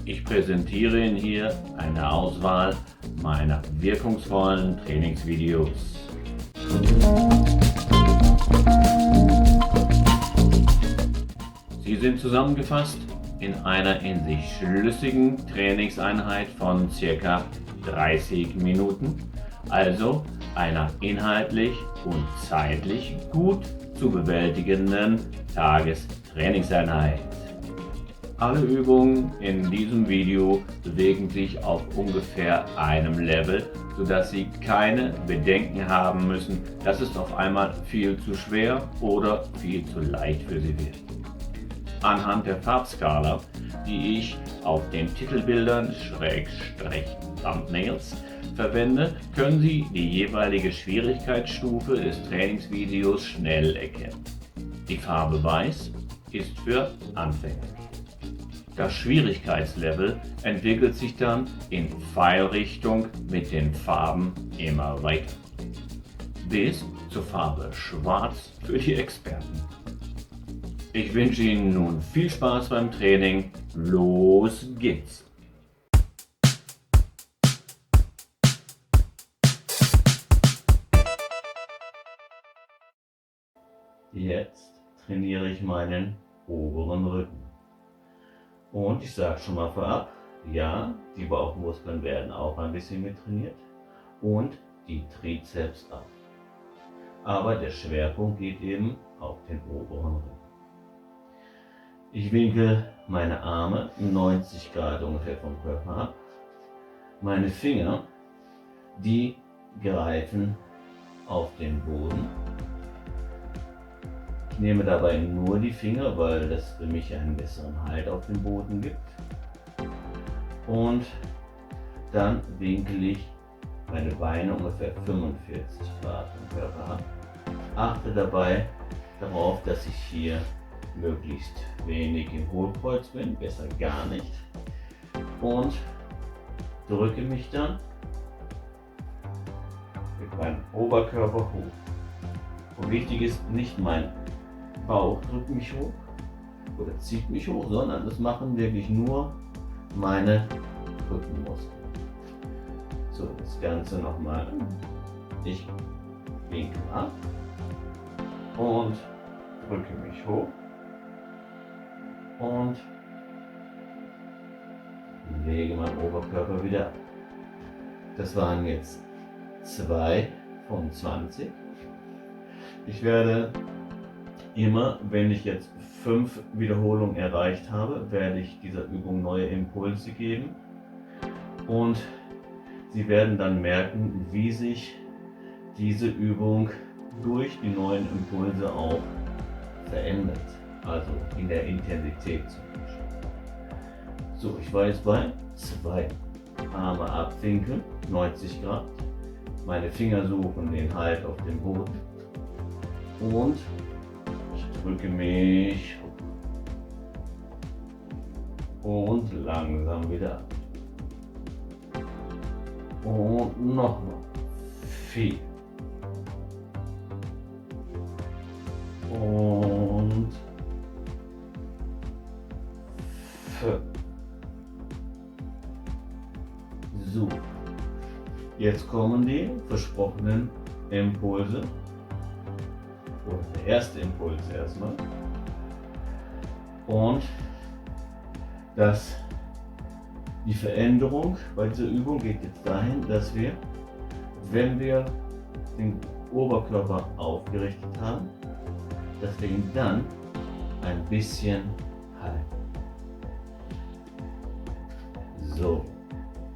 Ich präsentiere Ihnen hier eine Auswahl meiner wirkungsvollen Trainingsvideos. Sie sind zusammengefasst in einer in sich schlüssigen Trainingseinheit von ca. 30 Minuten, also einer inhaltlich und zeitlich gut zu bewältigenden Tagestrainingseinheit. Alle Übungen in diesem Video bewegen sich auf ungefähr einem Level, sodass Sie keine Bedenken haben müssen, dass es auf einmal viel zu schwer oder viel zu leicht für Sie wird. Anhand der Farbskala, die ich auf den Titelbildern Thumbnails verwende, können Sie die jeweilige Schwierigkeitsstufe des Trainingsvideos schnell erkennen. Die Farbe Weiß ist für Anfänger. Das Schwierigkeitslevel entwickelt sich dann in Pfeilrichtung mit den Farben immer weiter, bis zur Farbe Schwarz für die Experten. Ich wünsche Ihnen nun viel Spaß beim Training. Los geht's! Jetzt trainiere ich meinen oberen Rücken. Und ich sage schon mal vorab, ja, die Bauchmuskeln werden auch ein bisschen mit trainiert und die Trizeps auch. Aber der Schwerpunkt geht eben auf den oberen Rücken. Ich winkel meine Arme 90 Grad ungefähr vom Körper ab. Meine Finger, die greifen auf den Boden. Ich nehme dabei nur die Finger, weil das für mich einen besseren Halt auf dem Boden gibt. Und dann winkel ich meine Beine ungefähr 45 Grad vom Körper ab. Achte dabei darauf, dass ich hier möglichst wenig im Hohlkreuz bin, besser gar nicht. Und drücke mich dann mit meinem Oberkörper hoch. Und wichtig ist, nicht mein Bauch drückt mich hoch oder zieht mich hoch, sondern das machen wirklich nur meine Rückenmuskeln. So, das Ganze nochmal. Ich winkel ab und drücke mich hoch und lege meinen Oberkörper wieder ab. Das waren jetzt 2 von 20. Ich werde immer, wenn ich jetzt 5 Wiederholungen erreicht habe, werde ich dieser Übung neue Impulse geben und Sie werden dann merken, wie sich diese Übung durch die neuen Impulse auch verändert, also in der Intensität zum Beispiel. So, ich war jetzt bei 2 Arme abwinkeln, 90 Grad, meine Finger suchen den Halt auf dem Boden und drücke mich und langsam wieder ab. Und nochmal 4 und 5. So, jetzt kommen die versprochenen Impulse. Oder der erste Impuls erstmal. Und die Veränderung bei dieser Übung geht jetzt dahin, dass wir, wenn wir den Oberkörper aufgerichtet haben, dass wir ihn dann ein bisschen halten. So,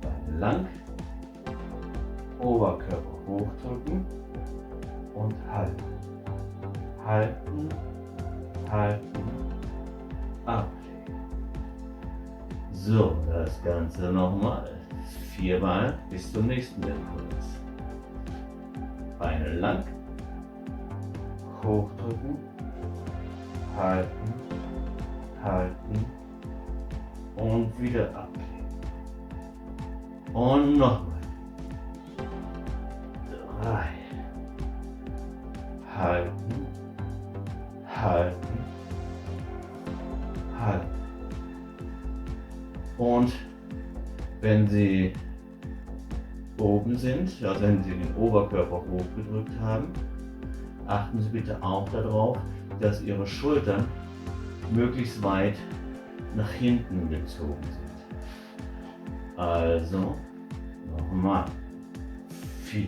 Beine lang, Oberkörper hochdrücken und halten. Halten, halten, ablegen. So, das Ganze nochmal 4-mal bis zum nächsten Impuls. Beine lang, hochdrücken, halten, halten und wieder ablegen. Und nochmal. 3. Halten, halten, halten. Und wenn Sie oben sind, also wenn Sie den Oberkörper hochgedrückt haben, achten Sie bitte auch darauf, dass Ihre Schultern möglichst weit nach hinten gezogen sind. Also nochmal 4,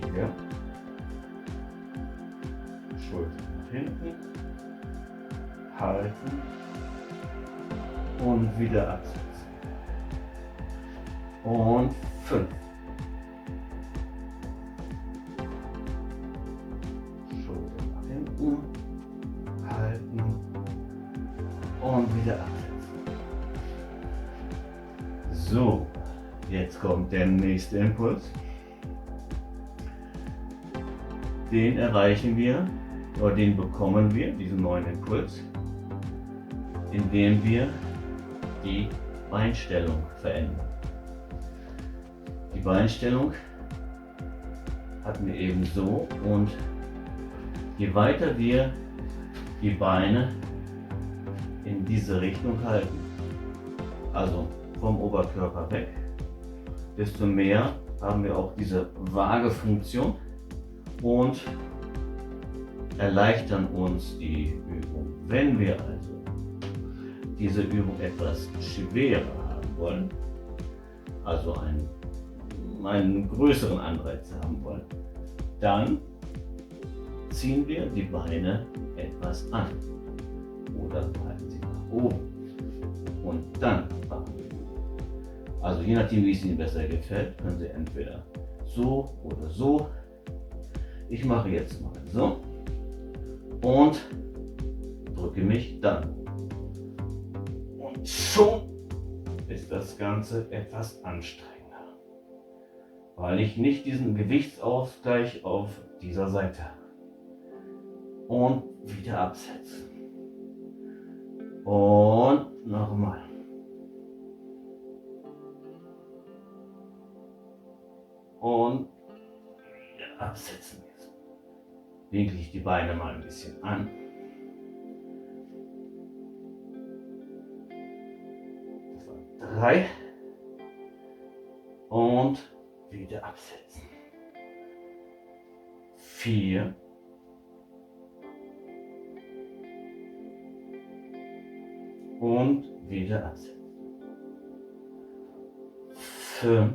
Schultern nach hinten, halten und wieder absetzen. Und 5. Schultern nach hinten, halten und wieder absetzen. So, jetzt kommt der nächste Impuls. Den erreichen wir, oder den bekommen wir, diesen neuen Impuls, indem wir die Beinstellung verändern. Die Beinstellung hatten wir eben so, und je weiter wir die Beine in diese Richtung halten, also vom Oberkörper weg, desto mehr haben wir auch diese Waagefunktion und erleichtern uns die Übung. Wenn wir also diese Übung etwas schwerer haben wollen, also einen größeren Anreiz haben wollen, dann ziehen wir die Beine etwas an oder halten sie nach oben und dann machen wir. Also je nachdem, wie es Ihnen besser gefällt, können Sie entweder so oder so. Ich mache jetzt mal so und drücke mich dann. Und schon ist das Ganze etwas anstrengender, weil ich nicht diesen Gewichtsausgleich auf dieser Seite habe. Und wieder absetzen. Und nochmal. Und wieder absetzen. Winkel ich die Beine mal ein bisschen an. Das waren 3. Und wieder absetzen. 4. Und wieder absetzen. 5.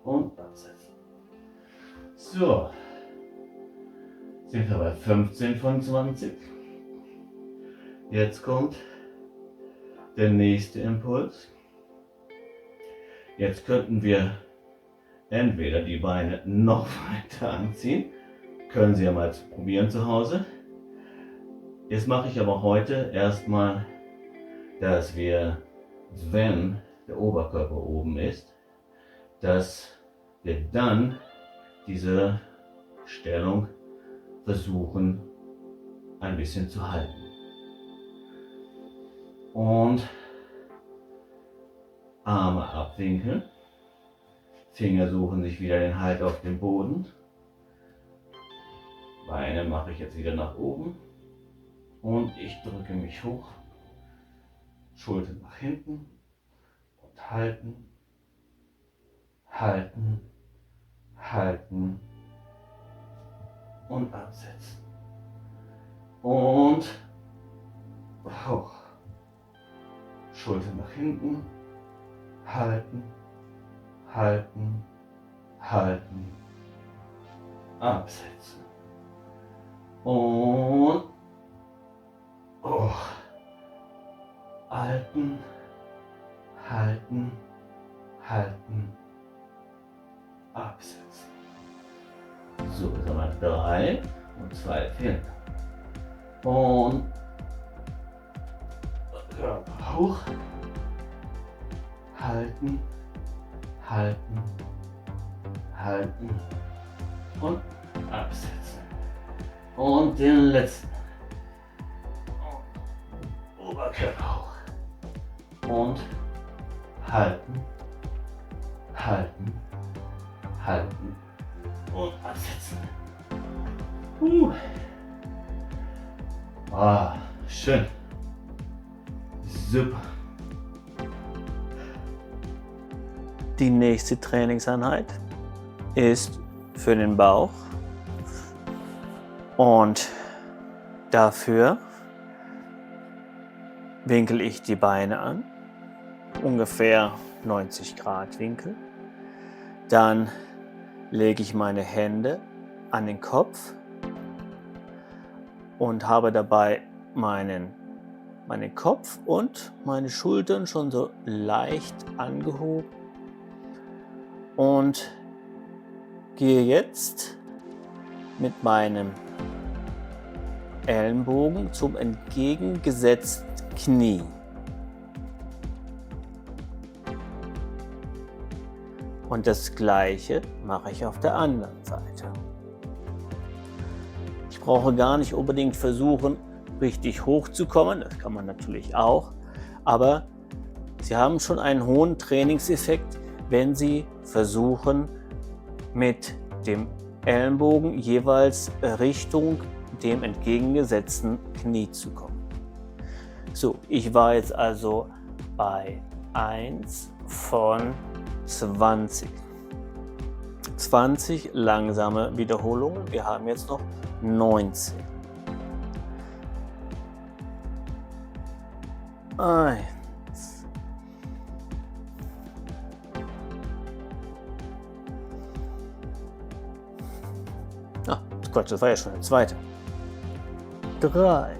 Und absetzen. So, sind wir bei 15 von 20. Jetzt kommt der nächste Impuls. Jetzt könnten wir entweder die Beine noch weiter anziehen, können Sie ja mal probieren zu Hause. Jetzt mache ich aber heute erstmal, dass wir, wenn der Oberkörper oben ist, dass wir dann diese Stellung versuchen ein bisschen zu halten. Und Arme abwinkeln, Finger suchen sich wieder den Halt auf den Boden, Beine mache ich jetzt wieder nach oben und ich drücke mich hoch, Schultern nach hinten und halten, halten, halten und absetzen. Und hoch. Schultern nach hinten, halten, halten, halten, absetzen. Und hoch. Halten, halten, halten, absetzen. So, jetzt haben wir 3 und 2 fehlen. Und Körper hoch, halten, halten, halten und absetzen. Und den letzten. Oberkörper hoch. Und halten, halten, halten und absetzen. Ah, schön. Super. Die nächste Trainingseinheit ist für den Bauch und dafür winkel ich die Beine an, ungefähr 90 Grad Winkel. Dann lege ich meine Hände an den Kopf und habe dabei meinen Kopf und meine Schultern schon so leicht angehoben und gehe jetzt mit meinem Ellenbogen zum entgegengesetzten Knie. Und das Gleiche mache ich auf der anderen Seite. Ich brauche gar nicht unbedingt versuchen, richtig hoch zu kommen, das kann man natürlich auch, aber Sie haben schon einen hohen Trainingseffekt, wenn Sie versuchen, mit dem Ellenbogen jeweils Richtung dem entgegengesetzten Knie zu kommen. So, ich war jetzt also bei 1 von 20. 20 langsame Wiederholungen. Wir haben jetzt noch 19. 1. 'Ah, Quatsch, das war ja schon der zweite. 3.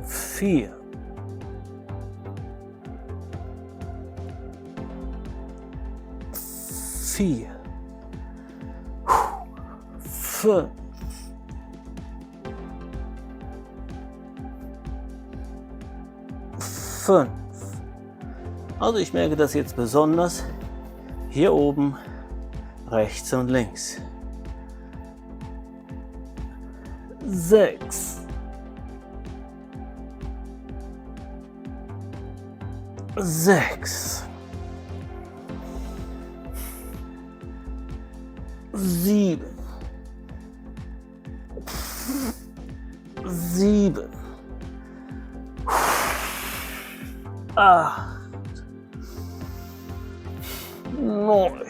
4. 4. 5. 5. Also ich merke das jetzt besonders hier oben, rechts und links. 6. 6. 7. 7. 8. 9.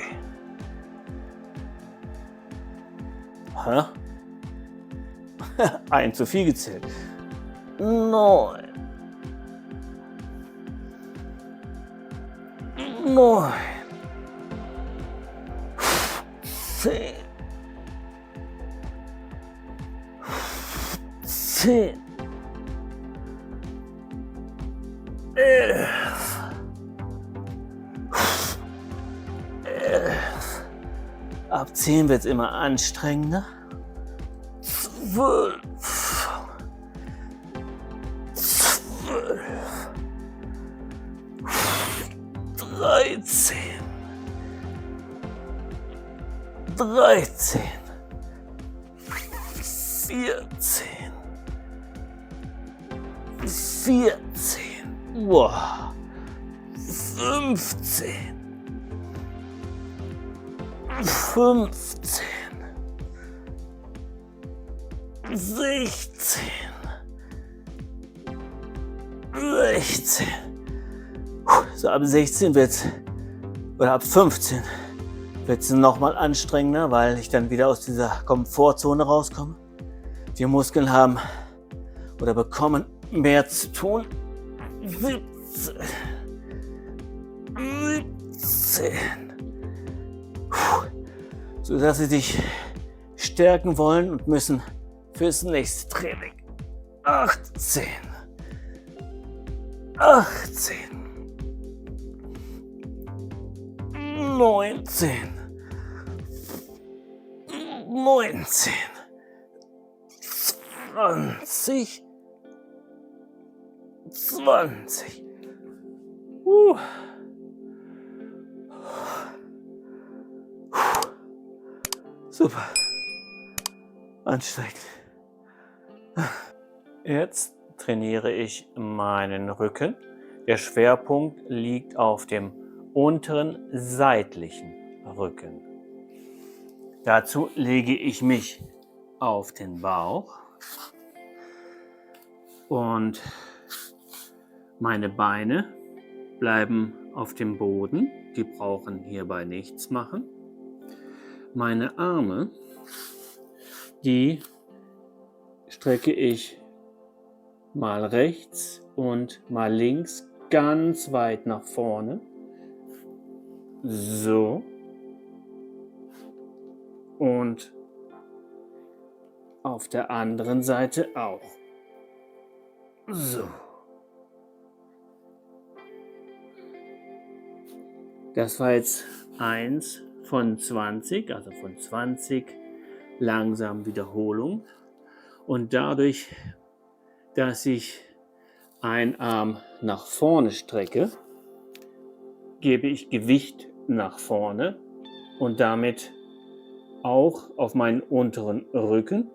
Hä? Ein zu viel gezählt. 9. 9. 10. 10. 11. 11. Ab 10 wird es immer anstrengender. 12. 12. 13. 13. 14. 14. Wow. 15. 15. 16. 16. So ab 16 wird's, oder ab 15 wird es nochmal anstrengender, weil ich dann wieder aus dieser Komfortzone rauskomme. Die Muskeln haben oder bekommen mehr zu tun. 17. 17. Sodass sie dich stärken wollen und müssen fürs nächste Training. 18. 18. 19. 19. 20. 20. Super. Anstrengend. Jetzt trainiere ich meinen Rücken. Der Schwerpunkt liegt auf dem unteren seitlichen Rücken. Dazu lege ich mich auf den Bauch und meine Beine bleiben auf dem Boden. Die brauchen hierbei nichts machen. Meine Arme, die strecke ich mal rechts und mal links ganz weit nach vorne. So. Und auf der anderen Seite auch. So. Das war jetzt 1 von 20, also von 20 langsam Wiederholungen. Und dadurch, dass ich einen Arm nach vorne strecke, gebe ich Gewicht nach vorne und damit auch auf meinen unteren Rücken.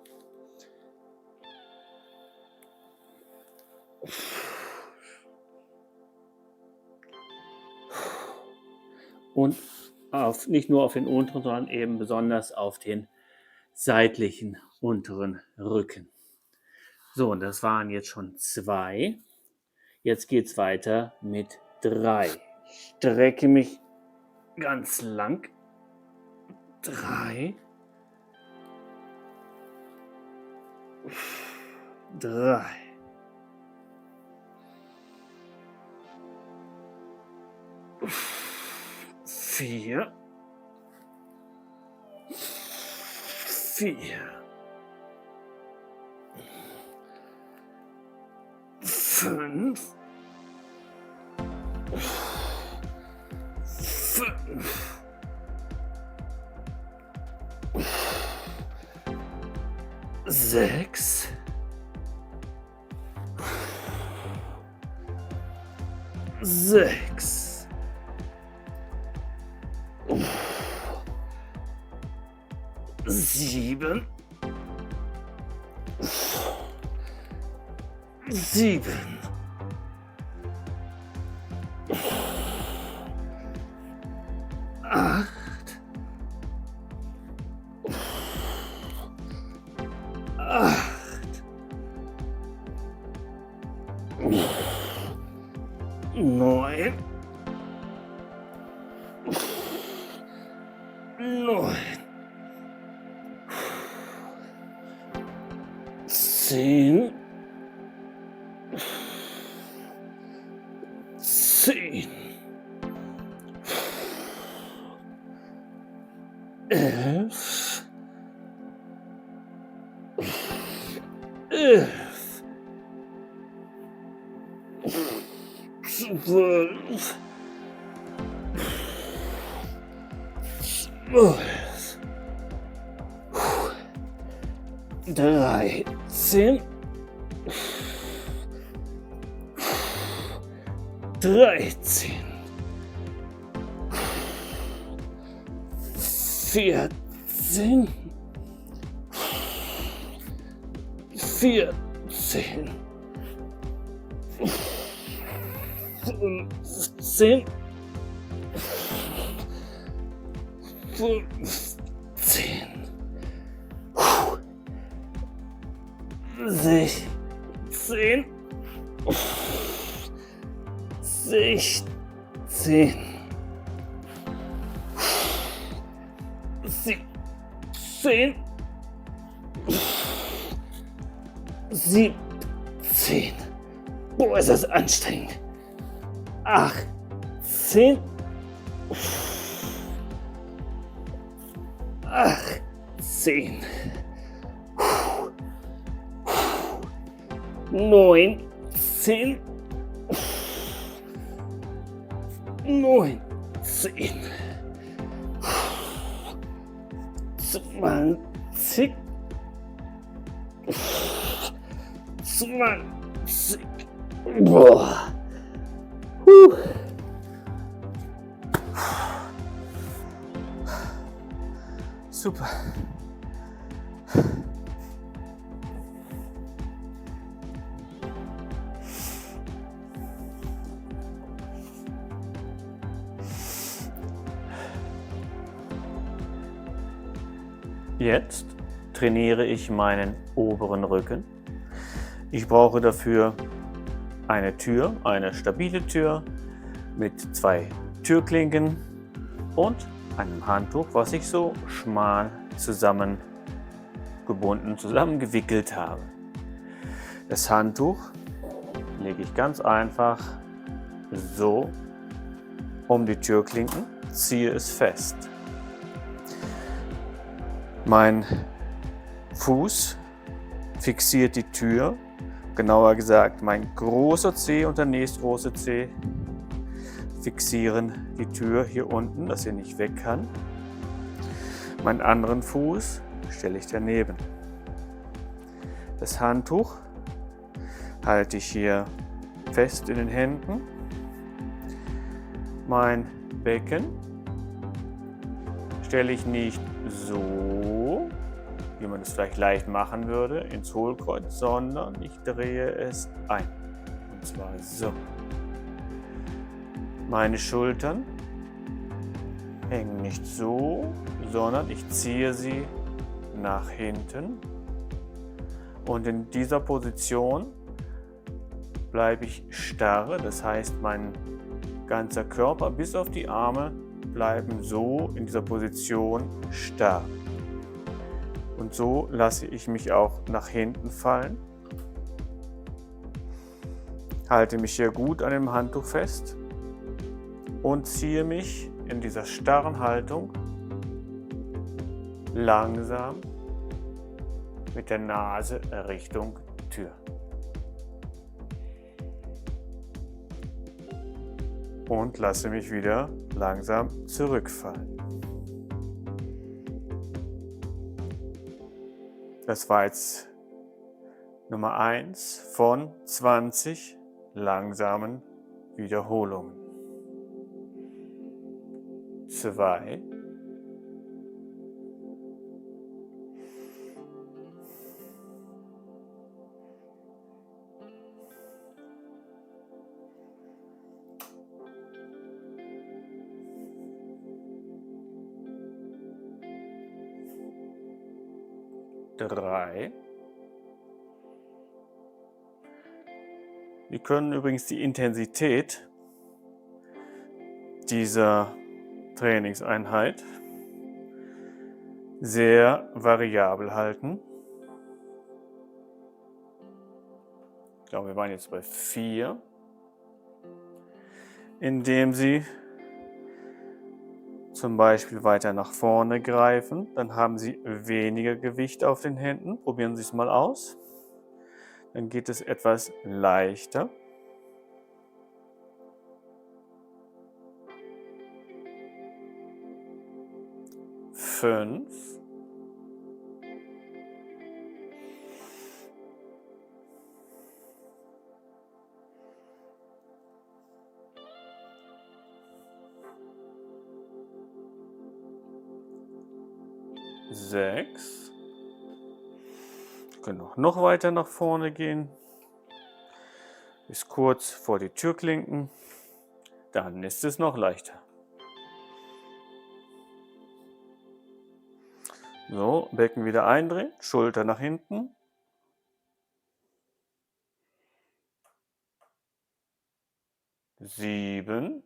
Und nicht nur auf den unteren, sondern eben besonders auf den seitlichen unteren Rücken. So, und das waren jetzt schon 2. Jetzt geht es weiter mit 3. Strecke mich ganz lang. 3. 3. 4. 4. 5. 5. 6. 6. 7. 7. 8. 8. 9. 9. 10. 10. 11. 11. 12. 12. 13. 13. 14. 14. 15. 15. 16. 16. 17. 17. Boah, ist das anstrengend. 18. 18. 19. 19. 20. 20. Boah. Super. Jetzt trainiere ich meinen oberen Rücken. Ich brauche dafür eine Tür, eine stabile Tür mit 2 Türklinken und einem Handtuch, was ich so schmal zusammengewickelt habe. Das Handtuch lege ich ganz einfach so um die Türklinken, ziehe es fest. Mein Fuß fixiert die Tür, genauer gesagt mein großer Zeh und der nächstgroße Zeh fixieren die Tür hier unten, dass sie nicht weg kann. Meinen anderen Fuß stelle ich daneben. Das Handtuch halte ich hier fest in den Händen. Mein Becken stelle ich nicht so, wie man es vielleicht leicht machen würde, ins Hohlkreuz, sondern ich drehe es ein. Und zwar so. Meine Schultern hängen nicht so, sondern ich ziehe sie nach hinten. Und in dieser Position bleibe ich starr, das heißt mein ganzer Körper bis auf die Arme bleiben so in dieser Position starr. Und so lasse ich mich auch nach hinten fallen. Halte mich hier gut an dem Handtuch fest und ziehe mich in dieser starren Haltung langsam mit der Nase Richtung Tür. Und lasse mich wieder langsam zurückfallen. Das war jetzt Nummer 1 von 20 langsamen Wiederholungen. 2. 3. Wir können übrigens die Intensität dieser Trainingseinheit sehr variabel halten. Ich glaube, wir waren jetzt bei 4, indem Sie zum Beispiel weiter nach vorne greifen, dann haben Sie weniger Gewicht auf den Händen. Probieren Sie es mal aus. Dann geht es etwas leichter. 5. 6. Wir können auch noch weiter nach vorne gehen, bis kurz vor die Türklinken. Dann ist es noch leichter. So, Becken wieder eindrehen, Schulter nach hinten. 7.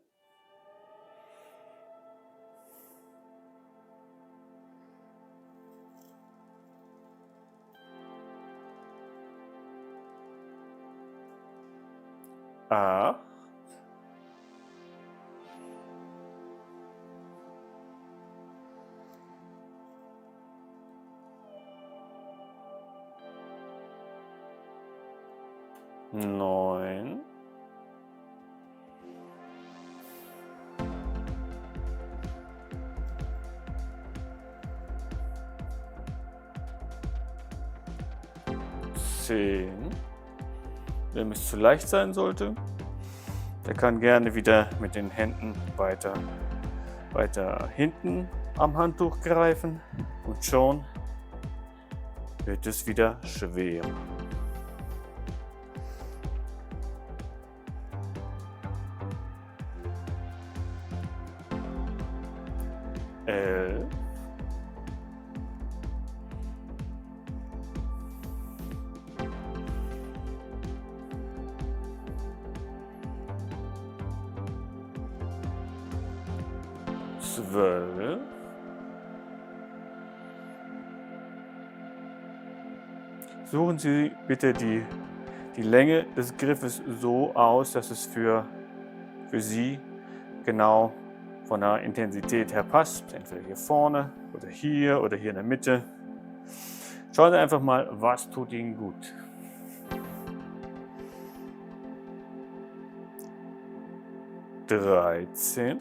8. 9. 10. Wenn es zu leicht sein sollte, der kann gerne wieder mit den Händen weiter hinten am Handtuch greifen und schon wird es wieder schwer. 11. 12. Suchen Sie bitte die Länge des Griffes so aus, dass es für Sie genau von der Intensität her passt. Entweder hier vorne oder hier in der Mitte. Schauen Sie einfach mal, was tut Ihnen gut. Dreizehn.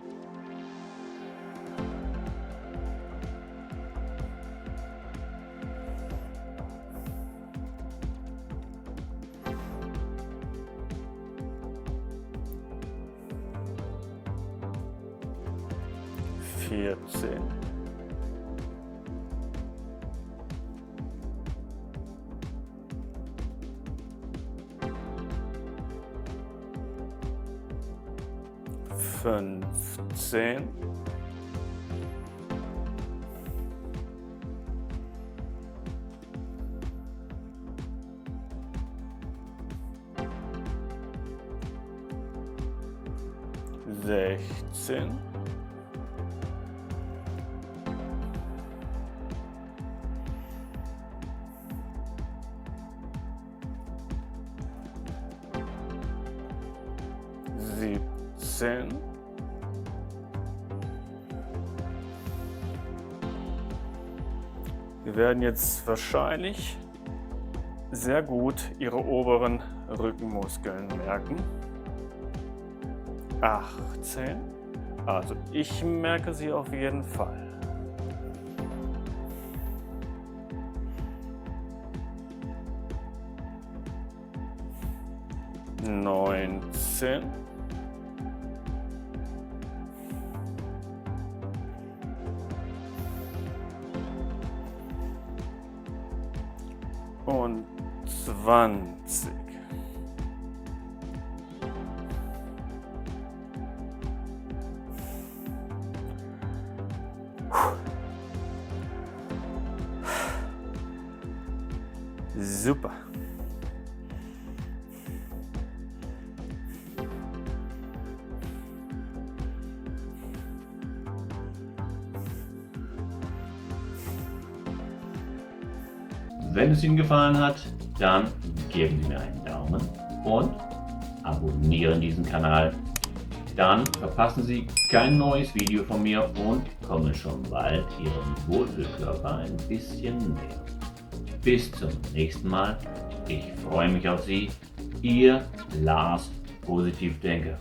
14. 15. 16. 17. 'Wir werden jetzt wahrscheinlich sehr gut Ihre oberen Rückenmuskeln merken. 18. Also ich merke sie auf jeden Fall. 19. 20. Super. Wenn es Ihnen gefallen hat, dann geben Sie mir einen Daumen und abonnieren diesen Kanal. Dann verpassen Sie kein neues Video von mir und kommen schon bald Ihrem Wohlfühlkörper ein bisschen näher. Bis zum nächsten Mal. Ich freue mich auf Sie. Ihr Lars Positivdenker.